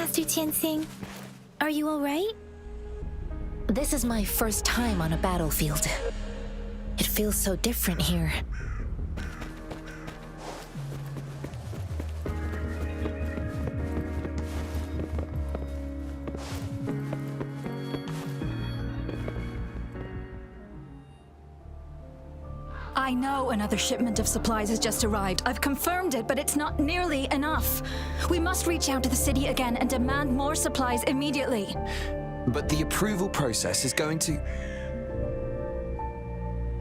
Master Jianxin. Are you alright? This is my first time on a battlefield. It feels so different here. I know another shipment of supplies has just arrived. I've confirmed it, but it's not nearly enough. We must reach out to the city again and demand more supplies immediately. But the approval process is going to...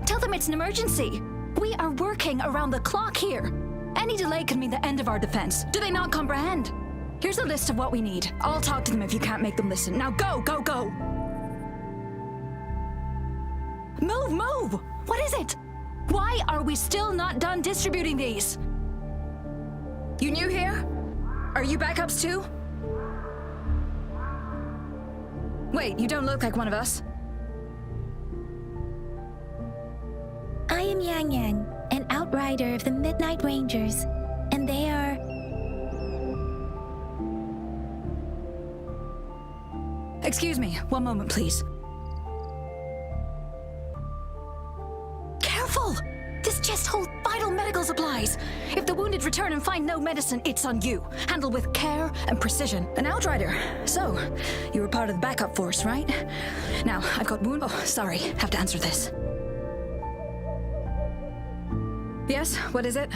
Tell them it's an emergency. We are working around the clock here. Any delay could mean the end of our defense. Do they not comprehend? Here's a list of what we need. I'll talk to them if you can't make them listen. Now go, go, go! Move, move! What is it? Why are we still not done distributing these? You new here? Are you backups too? Wait, you don't look like one of us. I am Yang, an outrider of the Midnight Rangers, and they are... Excuse me, one moment please. Careful! This chest holds vital medical supplies. If the wounded return and find no medicine, it's on you. Handle with care and precision. An outrider. So, you were part of the backup force, right? Now, I've got wound... Oh, sorry. Have to answer this. Yes, what is it?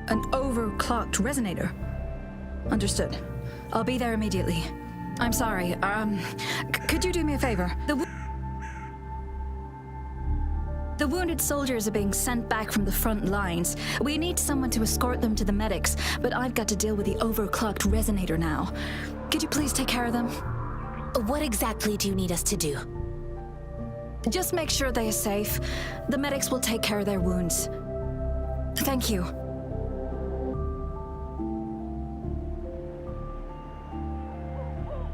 An overclocked resonator. Understood. I'll be there immediately. I'm sorry, could you do me a favor? The wounded soldiers are being sent back from the front lines. We need someone to escort them to the medics, but I've got to deal with the overclocked resonator now. Could you please take care of them? What exactly do you need us to do? Just make sure they are safe. The medics will take care of their wounds. Thank you.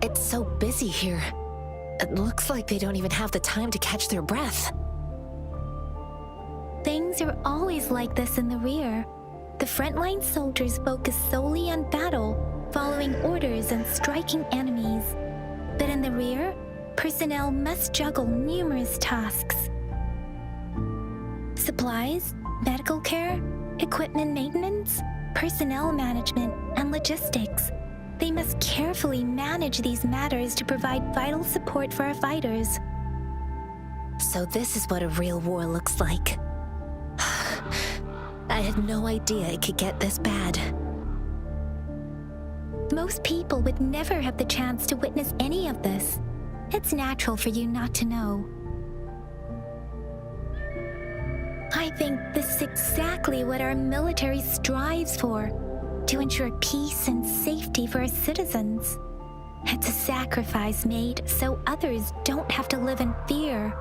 It's so busy here. It looks like they don't even have the time to catch their breath. Things are always like this in the rear. The frontline soldiers focus solely on battle, following orders and striking enemies. But in the rear, personnel must juggle numerous tasks. Supplies, medical care, equipment maintenance, personnel management, and logistics. They must carefully manage these matters to provide vital support for our fighters. So this is what a real war looks like. I had no idea it could get this bad. Most people would never have the chance to witness any of this. It's natural for you not to know. I think this is exactly what our military strives for, to ensure peace and safety for our citizens. It's a sacrifice made so others don't have to live in fear.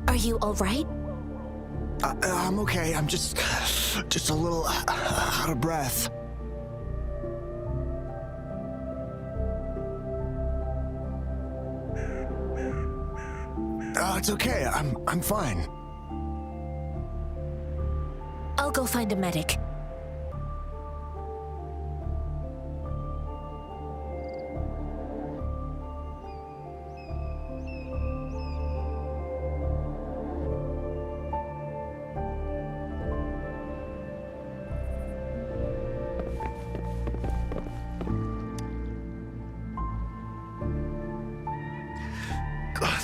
Are you all right? I'm okay. I'm just a little out of breath. It's okay. I'm fine. I'll go find a medic.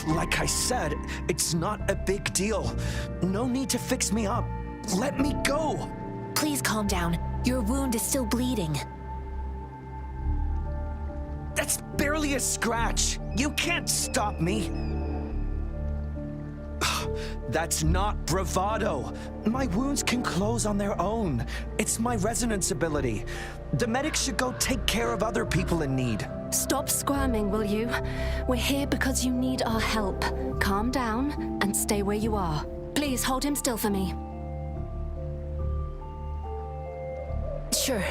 Like I said, it's not a big deal. No need to fix me up. Let me go. Please calm down. Your wound is still bleeding. That's barely a scratch. You can't stop me. That's not bravado. My wounds can close on their own. It's my resonance ability. The medics should go take care of other people in need. Stop squirming, will you? We're here because you need our help. Calm down and stay where you are. Please hold him still for me. Sure.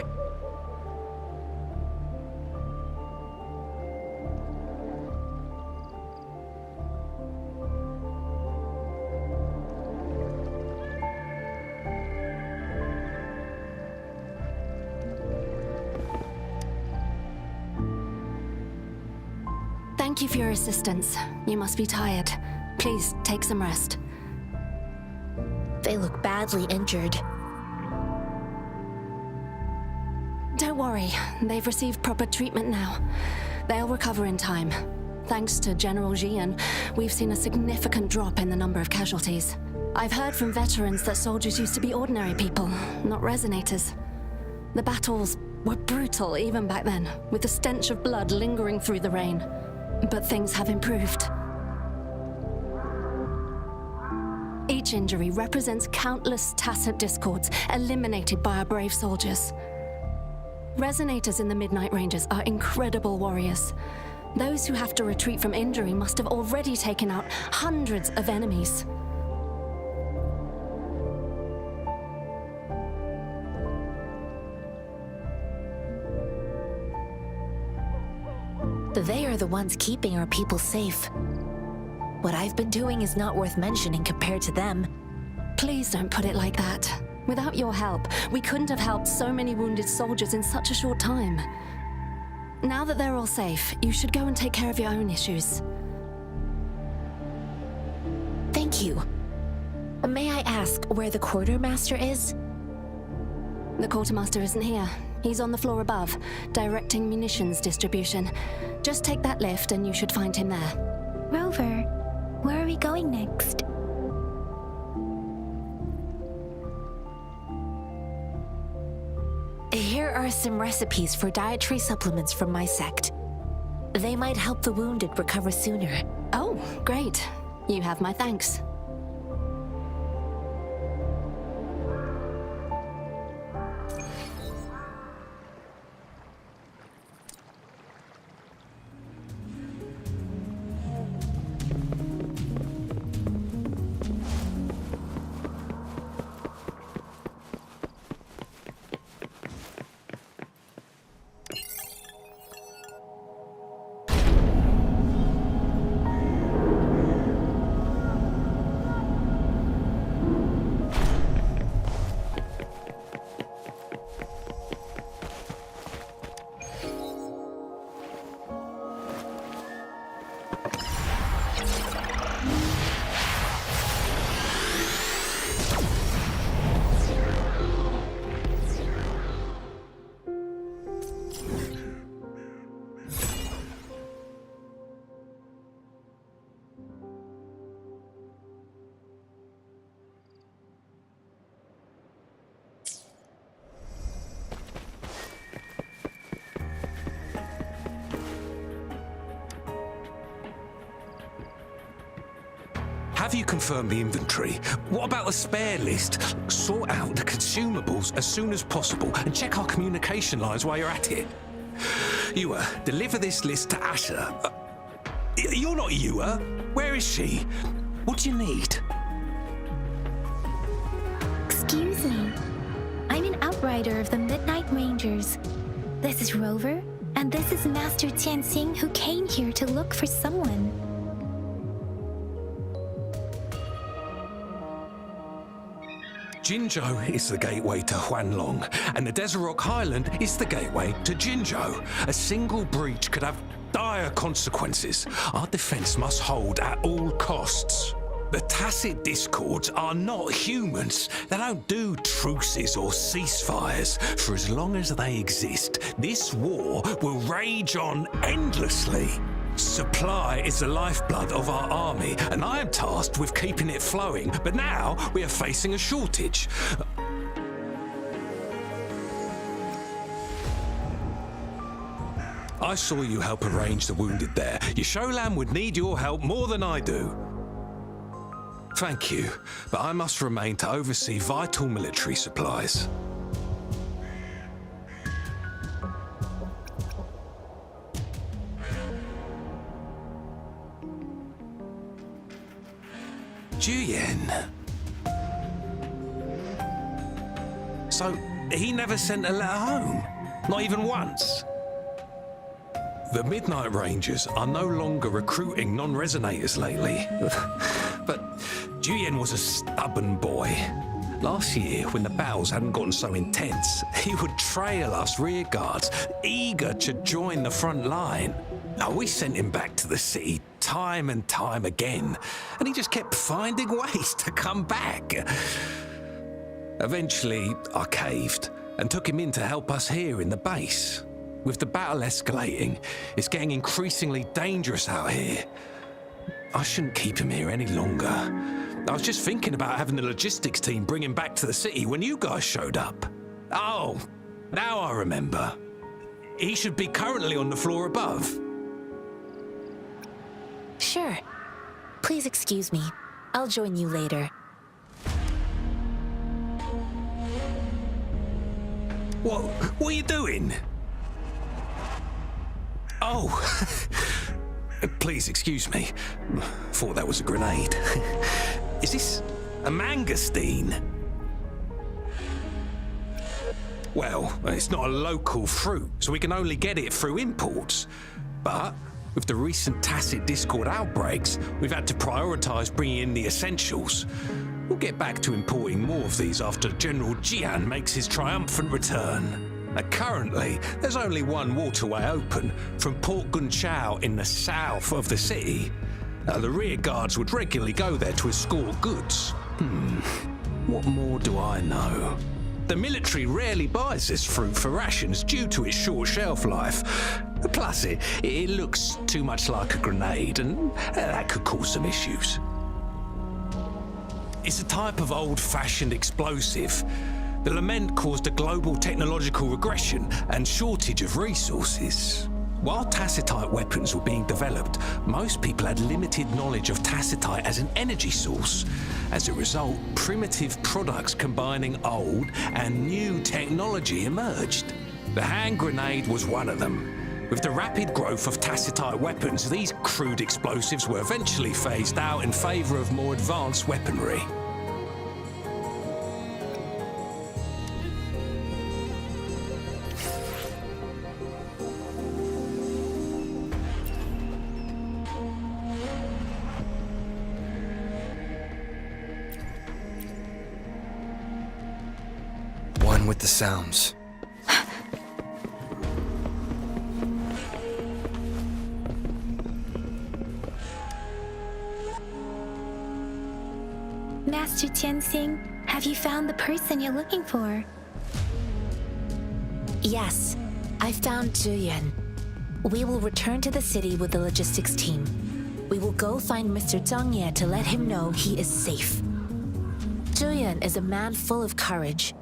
Thank you for your assistance. You must be tired. Please take some rest. They look badly injured. Don't worry, they've received proper treatment now. They'll recover in time. Thanks to General Jian, we've seen a significant drop in the number of casualties. I've heard from veterans that soldiers used to be ordinary people, not resonators. The battles were brutal even back then, with the stench of blood lingering through the rain. But things have improved. Each injury represents countless tacit discords eliminated by our brave soldiers. Resonators in the Midnight Rangers are incredible warriors. Those who have to retreat from injury must have already taken out hundreds of enemies. They are the ones keeping our people safe. What I've been doing is not worth mentioning compared to them. Please don't put it like that. Without your help, we couldn't have helped so many wounded soldiers in such a short time. Now that they're all safe, you should go and take care of your own issues. Thank you. May I ask where the quartermaster is? The quartermaster isn't here. He's on the floor above, directing munitions distribution. Just take that lift and you should find him there. Rover, where are we going next? Here are some recipes for dietary supplements from my sect. They might help the wounded recover sooner. Oh, great. You have my thanks. Have you confirmed the inventory? What about the spare list? Sort out the consumables as soon as possible and check our communication lines while you're at it. Yua, deliver this list to Asher. You're not Yua. Where is she? What do you need? Excuse me. I'm an outrider of the Midnight Rangers. This is Rover, and this is Master Jianxin, who came here to look for someone. Jinzhou is the gateway to Huanglong, and the Desert Rock Highland is the gateway to Jinzhou. A single breach could have dire consequences. Our defense must hold at all costs. The tacit discords are not humans. They don't do truces or ceasefires. For as long as they exist, this war will rage on endlessly. Supply is the lifeblood of our army, and I am tasked with keeping it flowing. But now we are facing a shortage. I saw you help arrange the wounded there. Your Sholan would need your help more than I do. Thank you, but I must remain to oversee vital military supplies. Jian. So, he never sent a letter home? Not even once? The Midnight Rangers are no longer recruiting non-resonators lately. But Jian was a stubborn boy. Last year, when the battles hadn't gotten so intense, he would trail us rearguards, eager to join the front line. We sent him back to the city time and time again, and he just kept finding ways to come back. Eventually, I caved and took him in to help us here in the base. With the battle escalating, it's getting increasingly dangerous out here. I shouldn't keep him here any longer. I was just thinking about having the logistics team bring him back to the city when you guys showed up. Oh, now I remember. He should be currently on the floor above. Sure. Please excuse me. I'll join you later. What are you doing? Oh, please excuse me. Thought that was a grenade. Is this a mangosteen? Well, it's not a local fruit, so we can only get it through imports. But with the recent tacit discord outbreaks, we've had to prioritize bringing in the essentials. We'll get back to importing more of these after General Jian makes his triumphant return. Currently, there's only one waterway open from Port Gunchao in the south of the city. The rear guards would regularly go there to escort goods. What more do I know? The military rarely buys this fruit for rations due to its short shelf life. Plus, it looks too much like a grenade, and that could cause some issues. It's a type of old-fashioned explosive. The lament caused a global technological regression and shortage of resources. While tacitite weapons were being developed, most people had limited knowledge of tacitite as an energy source. As a result, primitive products combining old and new technology emerged. The hand grenade was one of them. With the rapid growth of tacitite weapons, these crude explosives were eventually phased out in favor of more advanced weaponry. One with the sounds. Master Jianxin, have you found the person you're looking for? Yes, I found Zhuyan. We will return to the city with the logistics team. We will go find Mr. Zhang Ye to let him know he is safe. Zhuyan is a man full of courage.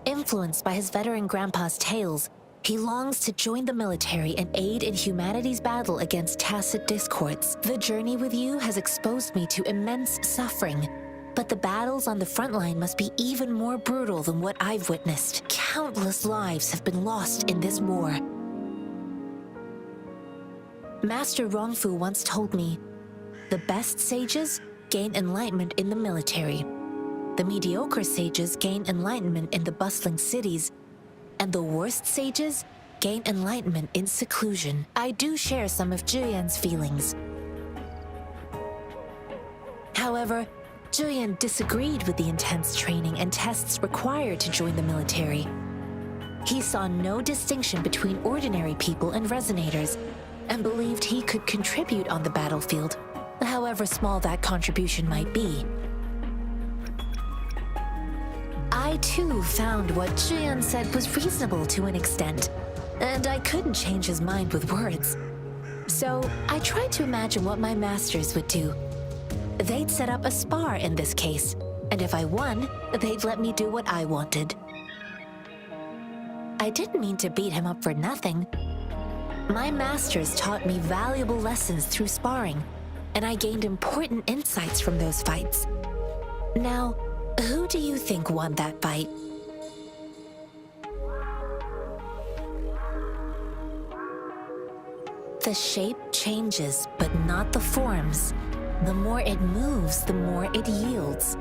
Influenced by his veteran grandpa's tales, he longs to join the military and aid in humanity's battle against tacit discords. The journey with you has exposed me to immense suffering, but the battles on the front line must be even more brutal than what I've witnessed. Countless lives have been lost in this war. Master Rongfu once told me, the best sages gain enlightenment in the military. The mediocre sages gain enlightenment in the bustling cities, and the worst sages gain enlightenment in seclusion. I do share some of Zhuyan's feelings. However, Zhuyan disagreed with the intense training and tests required to join the military. He saw no distinction between ordinary people and resonators, and believed he could contribute on the battlefield, however small that contribution might be. I too found what Jian said was reasonable to an extent, and I couldn't change his mind with words. So I tried to imagine what my masters would do. They'd set up a spar in this case, and if I won, they'd let me do what I wanted. I didn't mean to beat him up for nothing. My masters taught me valuable lessons through sparring, and I gained important insights from those fights. Now, who do you think won that fight? The shape changes, but not the forms. The more it moves, the more it yields.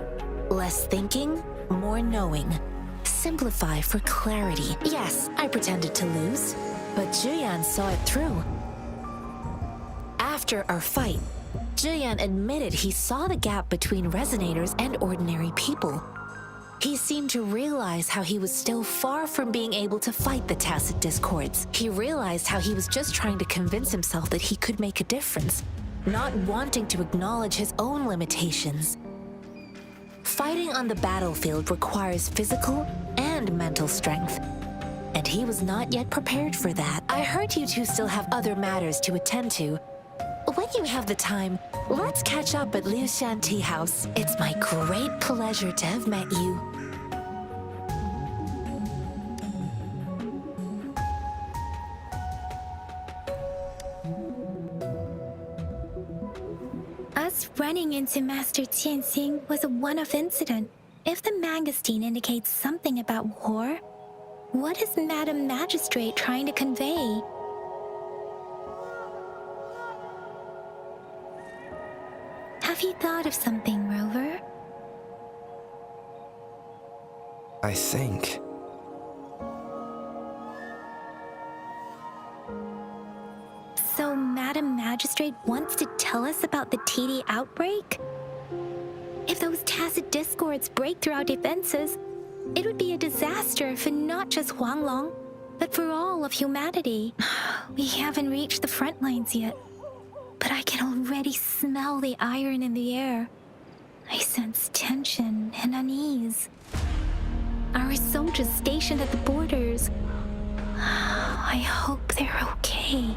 Less thinking, more knowing. Simplify for clarity. Yes, I pretended to lose, but Jian saw it through. After our fight, Jian admitted he saw the gap between resonators and ordinary people. He seemed to realize how he was still far from being able to fight the tacit discords. He realized how he was just trying to convince himself that he could make a difference, not wanting to acknowledge his own limitations. Fighting on the battlefield requires physical and mental strength, and he was not yet prepared for that. I heard you two still have other matters to attend to. When you have the time, let's catch up at Liu Shan Tea House. It's my great pleasure to have met you. Us running into Master Jianxin was a one-off incident. If the Mangosteen indicates something about war, what is Madam Magistrate trying to convey? Have you thought of something, Rover? I think. So Madam Magistrate wants to tell us about the TD outbreak? If those tacit discords break through our defenses, it would be a disaster for not just Huanglong, but for all of humanity. We haven't reached the front lines yet, but I can already smell the iron in the air. I sense tension and unease. Our soldiers stationed at the borders, I hope they're okay.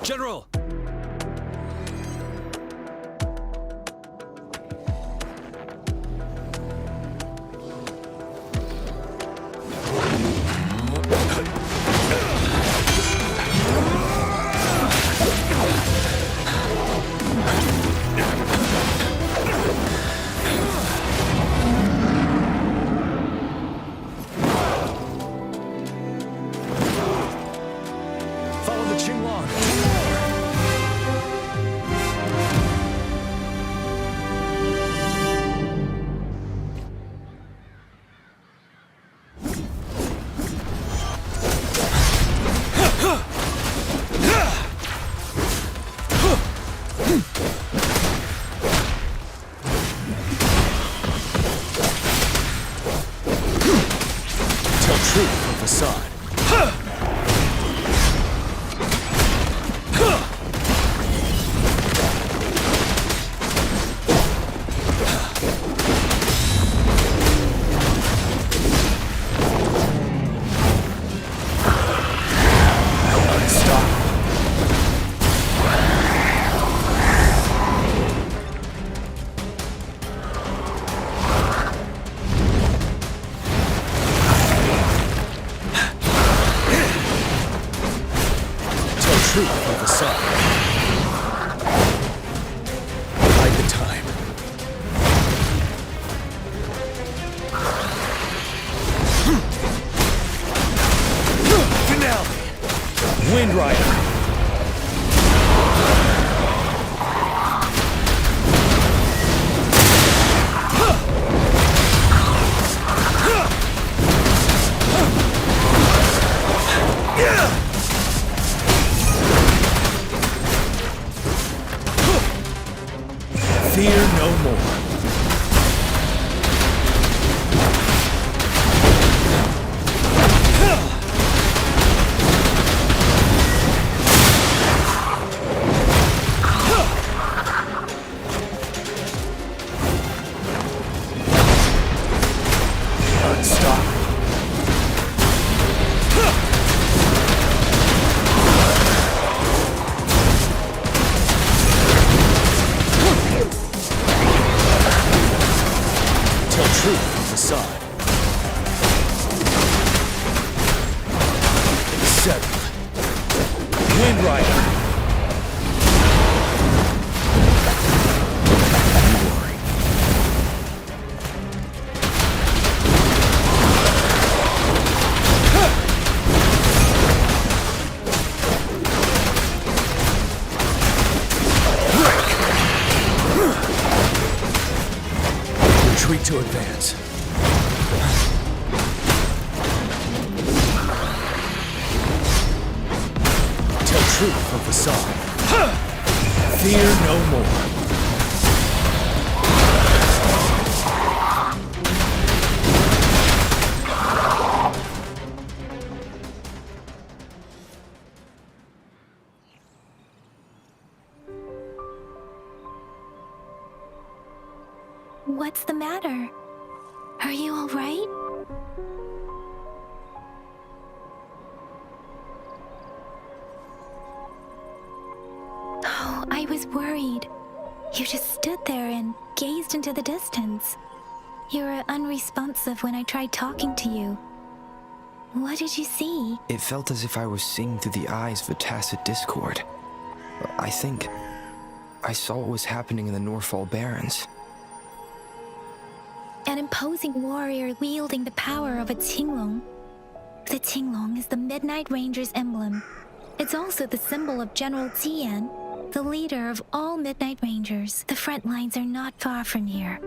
General! Follow the Qinglong! Tell truth from facade. Truth from facade. Bide the time. Finale! Wind Rider! settled. Wind Rider. Retreat to advance. Tell truth from facade. Fear no more. What's the matter? Are you all right? Oh, I was worried. You just stood there and gazed into the distance. You were unresponsive when I tried talking to you. What did you see? It felt as if I was seeing through the eyes of a tacit discord. I think I saw what was happening in the Norfall Barrens. An imposing warrior wielding the power of a Huanglong. The Huanglong is the Midnight Ranger's emblem. It's also the symbol of General Jianxin, the leader of all Midnight Rangers. The front lines are not far from here.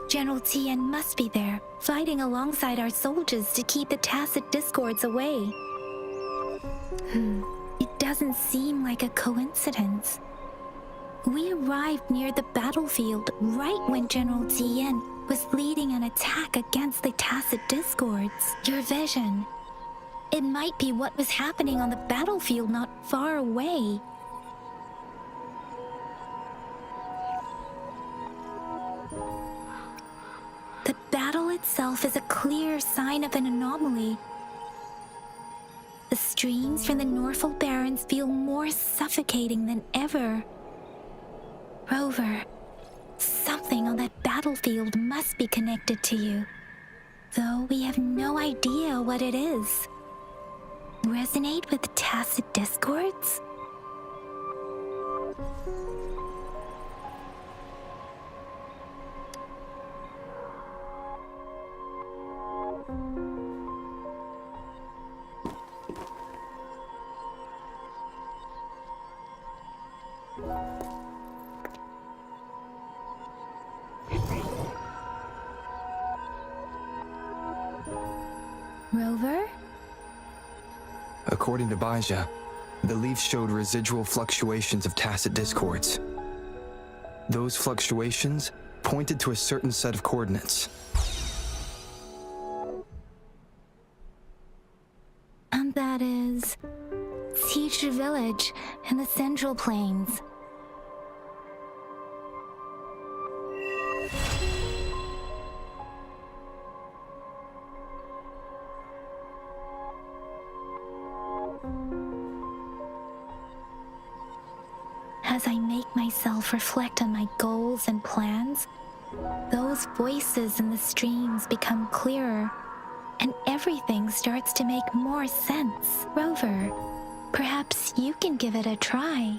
General Jianxin must be there, fighting alongside our soldiers to keep the tacit discords away. It doesn't seem like a coincidence. We arrived near the battlefield right when General Jianxin was leading an attack against the tacit discords. Your vision. It might be what was happening on the battlefield not far away. The battle itself is a clear sign of an anomaly. The streams from the Norfall Barrens feel more suffocating than ever. Rover, something on that battlefield must be connected to you, though we have no idea what it is. Resonate with the tacit discords? Rover? According to Baija, the leaf showed residual fluctuations of tacit discords. Those fluctuations pointed to a certain set of coordinates. And that is Teacher Village in the Central Plains. As I make myself reflect on my goals and plans, those voices in the streams become clearer, and everything starts to make more sense. Rover, perhaps you can give it a try.